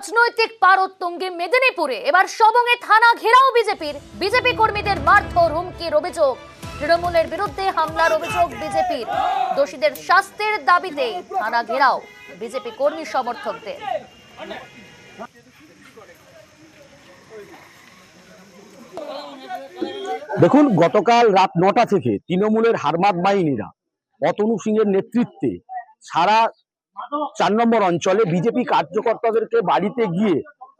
রাজনৈতিক পারোত্তঙ্গে মেদিনীপুরে এবার সবংয়ে থানা ঘেরাও বিজেপি কর্মীদের মারধর হুমকির অভিযোগ। তৃণমূলের বিরুদ্ধে হামলার অভিযোগ বিজেপির। দোষীদের শাস্তির দাবিতে থানা ঘেরাও বিজেপি কর্মী সমর্থকদের। দেখুন, গতকাল রাত 9টা থেকে তৃণমূলের হারমাত বাহিনীরা অতনু সিং এর নেতৃত্বে সারা 4 নম্বর অঞ্চলে বিজেপি কার্যকর্তাদেরকে বাড়িতে গিয়ে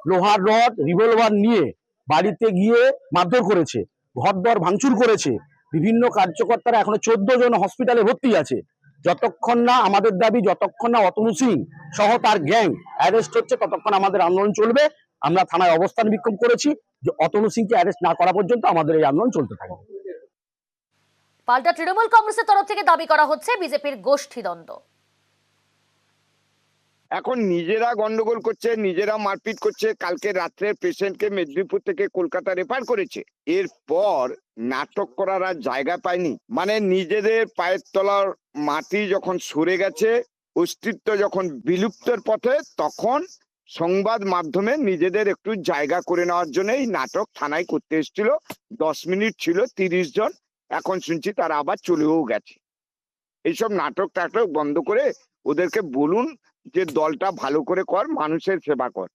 লোহার রড রিভলভার নিয়ে বাড়িতে গিয়ে মারধর করেছে, ঘরদর ভাঙচুর করেছে। বিভিন্ন কার্যকর্তারা এখনো 14 জন হসপিটালে ভর্তি আছে। যতক্ষণ না আমাদের দাবি, যতক্ষণ না অতনু সিং সহ তার গ্যাং অ্যারেস্ট হচ্ছে, ততক্ষণ আমাদের আন্দোলন চলবে। আমরা থানায় অবস্থান বিক্ষোভ করেছি যে অতনু সিংকে অ্যারেস্ট না করা পর্যন্ত আমাদের এই আন্দোলন চলতে থাকবে। পাল্টা তৃণমূল কংগ্রেসের তরফ থেকে দাবি করা হচ্ছে বিজেপির গোষ্ঠীদ্বন্দ্ব। এখন নিজেরা গন্ডগোল করছে, নিজেরা মারপিট করছে। কালকে রাত্রে পেশেন্টকে মেদিনীপুর থেকে কলকাতা রেফার করেছে। এরপর নাটক করার আর জায়গা পায়নি। মানে নিজেদের পায়ের তলার মাটি যখন সরে গেছে, অস্তিত্ব যখন বিলুপ্তের পথে, তখন সংবাদ মাধ্যমে নিজেদের একটু জায়গা করে নেওয়ার জন্য এই নাটক থানায় করতে এসেছিল। 10 মিনিট ছিল 30 জন, এখন শুনছি তারা আবার চলেও গেছে। এইসব নাটক টাটক বন্ধ করে ওদেরকে বলুন যে দলটা ভালো করে কর, মানুষের সেবা কর।